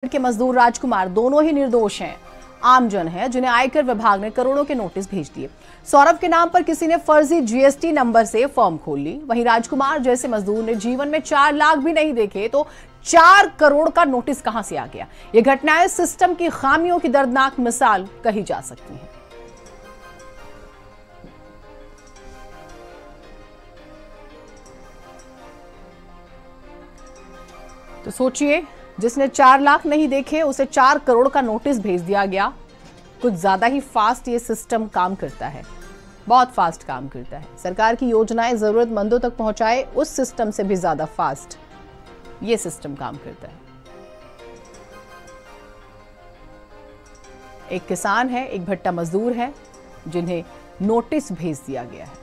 के मजदूर राजकुमार दोनों ही निर्दोष हैं, आमजन हैं जिन्हें आयकर विभाग ने करोड़ों के नोटिस भेज दिए। सौरभ के नाम पर किसी ने फर्जी जीएसटी नंबर से फर्म खोल ली। वहीं राजकुमार जैसे मजदूर ने जीवन में 4 लाख भी नहीं देखे तो 4 करोड़ का नोटिस कहां से आ गया। ये घटनाएं सिस्टम की खामियों की दर्दनाक मिसाल कही जा सकती हैं। तो सोचिए, जिसने 4 लाख नहीं देखे उसे 4 करोड़ का नोटिस भेज दिया गया। कुछ ज्यादा ही फास्ट ये सिस्टम काम करता है, बहुत फास्ट काम करता है। सरकार की योजनाएं जरूरतमंदों तक पहुंचाए उस सिस्टम से भी ज्यादा फास्ट ये सिस्टम काम करता है। एक किसान है, एक भट्टा मजदूर है जिन्हें नोटिस भेज दिया गया है।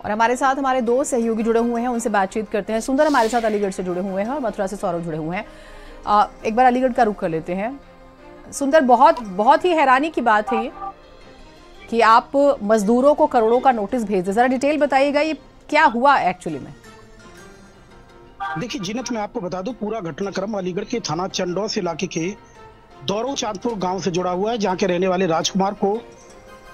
और हमारे साथ हमारे 2 सहयोगी जुड़े हुए हैं, उनसे बातचीत करते हैं। सुंदर हमारे साथ अलीगढ़ से जुड़े हुए हैं और मथुरा से सौरभ जुड़े हुए हैं। एक बार अलीगढ़ का रुख कर लेते हैं। सुंदर, बहुत ही हैरानी की बात है ये कि आप मजदूरों को करोड़ों का नोटिस भेज दे। जरा डिटेल बताइएगा, ये क्या हुआ एक्चुअली में? देखिए जीनत, मैं आपको बता दूं, पूरा घटनाक्रम अलीगढ़ के थाना चंडौस इलाके के दौरो चांदपुर गांव से जुड़ा हुआ है, जहां के रहने वाले राजकुमार को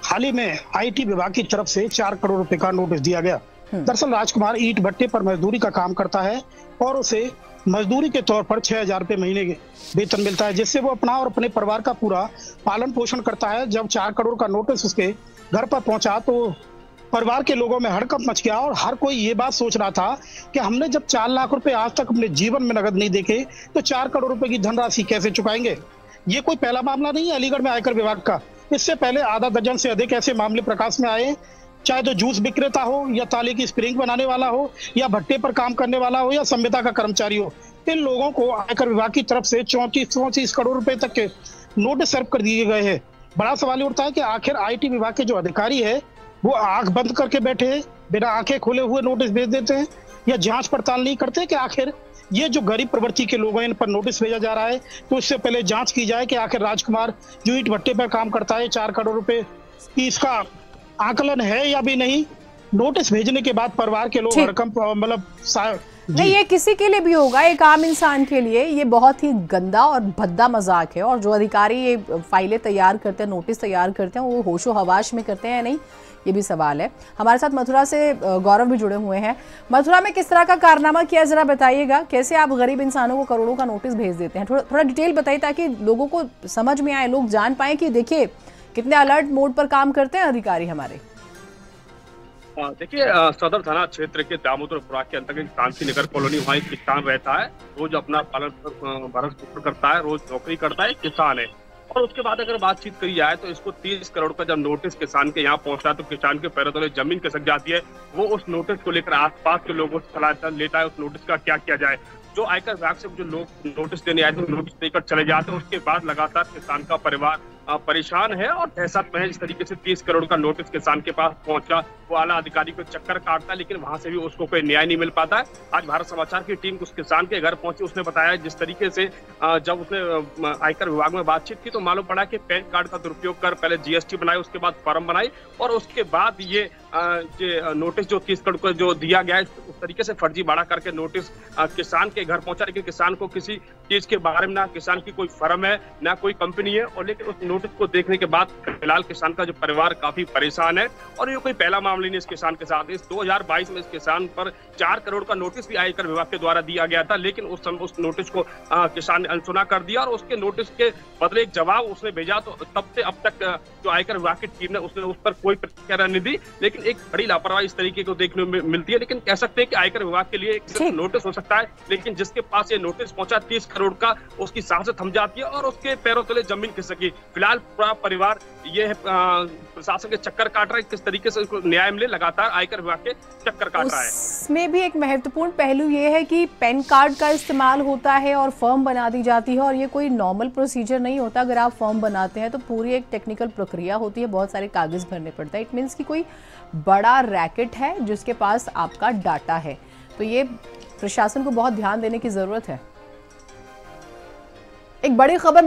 हाल ही में आईटी विभाग की तरफ से 4 करोड़ रुपए का नोटिस दिया गया। दरअसल राजकुमार ईंट भट्टे पर मजदूरी का काम करता है और उसे मजदूरी के तौर पर 6,000 रुपए महीने के वेतन मिलता है, जिससे वो अपना और अपने परिवार का पूरा पालन पोषण करता है। जब 4 करोड़ का नोटिस उसके घर पर पहुंचा तो परिवार के लोगों में हड़कंप मच गया और हर कोई ये बात सोच रहा था कि हमने जब 4 लाख रुपए आज तक अपने जीवन में नगद नहीं देखे तो 4 करोड़ रुपए की धनराशि कैसे चुकाएंगे। ये कोई पहला मामला नहीं है अलीगढ़ में आयकर विभाग का। इससे पहले आधा दर्जन से अधिक ऐसे मामले प्रकाश में आए, चाहे तो जूस विक्रेता हो या ताले की स्प्रिंग बनाने वाला हो या भट्टे पर काम करने वाला हो या संविदा का कर्मचारी हो। इन लोगों को आयकर विभाग की तरफ से 34 करोड़ रुपए तक के नोटिस सर्व कर दिए गए हैं। बड़ा सवाल उठता है कि आखिर आईटी विभाग के जो अधिकारी है वो आंख बंद करके बैठे हैं, बिना आंखें खोले हुए नोटिस भेज देते हैं, या जांच पड़ताल नहीं करते कि आखिर ये जो गरीब प्रवृत्ति के लोग हैं इन पर नोटिस भेजा जा रहा है। तो इससे पहले जांच की जाए कि आखिर राजकुमार जो ईंट भट्टे पर काम करता है 4 करोड़ रुपए की इसका आकलन है या भी नहीं। नोटिस भेजने के बाद परिवार के लोग हड़कंप नहीं, ये किसी के लिए भी होगा, एक आम इंसान के लिए ये बहुत ही गंदा और भद्दा मजाक है। और जो अधिकारी ये फाइलें तैयार करते हैं, नोटिस तैयार करते हैं, वो होशो हवाश में करते हैं या नहीं, ये भी सवाल है। हमारे साथ मथुरा से गौरव भी जुड़े हुए हैं। मथुरा में किस तरह का कारनामा किया, जरा बताइएगा। कैसे आप गरीब इंसानों को करोड़ों का नोटिस भेज देते हैं? थोड़ा डिटेल बताइए ताकि लोगों को समझ में आए, लोग जान पाए कि देखिए कितने अलर्ट मोड पर काम करते हैं अधिकारी हमारे। देखिए, सदर थाना क्षेत्र के दामोदरपुरा के अंतर्गत कांसी नगर कॉलोनी, वहाँ एक किसान रहता है, रोज अपना पालन भरण पोषण करता है, रोज नौकरी करता है, किसान है। और उसके बाद अगर बातचीत करी जाए तो इसको 30 करोड़ का जब नोटिस किसान के यहाँ पहुंचता है तो किसान के पैरों तले जमीन खिसक जाती है। वो उस नोटिस को लेकर आसपास के लोगों से सलाह लेता है उस नोटिस का क्या किया जाए। जो आयकर विभाग से जो लोग नोटिस देने आए थे नोटिस देकर चले जाते हैं। उसके बाद लगातार किसान का परिवार परेशान है और दहशत में है। इस तरीके से 30 करोड़ का नोटिस किसान के पास पहुंचा, वो आला अधिकारी को चक्कर काटता है, लेकिन वहां से भी उसको कोई न्याय नहीं मिल पाता है। आज भारत समाचार की टीम उस किसान के घर पहुंची, उसने बताया जिस तरीके से जब उसने आयकर विभाग में बातचीत की तो मालूम पड़ा कि पैन कार्ड का दुरुपयोग कर पहले जीएसटी बनाई, उसके बाद फॉर्म बनाई और उसके बाद ये नोटिस जो 30 करोड़ को जो दिया गया है उस तरीके से फर्जी बाड़ा करके नोटिस किसान के घर पहुंचा। लेकिन किसान को किसी चीज के बारे में ना किसान की कोई फर्म है ना कोई कंपनी है। और लेकिन उस नोटिस को देखने के बाद फिलहाल किसान का जो परिवार काफी परेशान है। और ये कोई पहला मामला नहीं इस किसान के साथ। इस 2022 में इस किसान पर 4 करोड़ का नोटिस भी आयकर विभाग के द्वारा दिया गया था, लेकिन उस नोटिस को किसान ने अनसुना कर दिया और उसके नोटिस के बदले एक जवाब उसने भेजा। तो तब से अब तक जो आयकर विभाग की टीम ने उसने उस पर कोई प्रतिक्रिया नहीं दी। लेकिन एक बड़ी लापरवाही इस तरीके को देखने में मिलती है। लेकिन कह सकते हैं कि आयकर विभाग के लिए एक सिर्फ नोटिस हो सकता है, लेकिन जिसके पास ये नोटिस पहुंचा 30 करोड़ का, उसकी सांसें थम जाती है और उसके पैरों तले जमीन खिसकी। फिलहाल पूरा परिवार ये प्रशासन के चक्कर काट रहा है, किस तरीके से उसको न्याय मिले, लगातार आयकर विभाग के चक्कर काट रहा है। इसमें भी एक महत्वपूर्ण पहलू ये है कि पैन कार्ड का इस्तेमाल होता है और फॉर्म बना दी जाती है और ये कोई नॉर्मल प्रोसीजर नहीं होता। अगर आप फॉर्म बनाते हैं तो पूरी एक टेक्निकल प्रक्रिया होती है, बहुत सारे कागज भरने पड़ते हैं। इट मीन्स कि कोई बड़ा रैकेट है जिसके पास आपका डाटा है। तो ये प्रशासन को बहुत ध्यान देने की जरूरत है। एक बड़ी खबर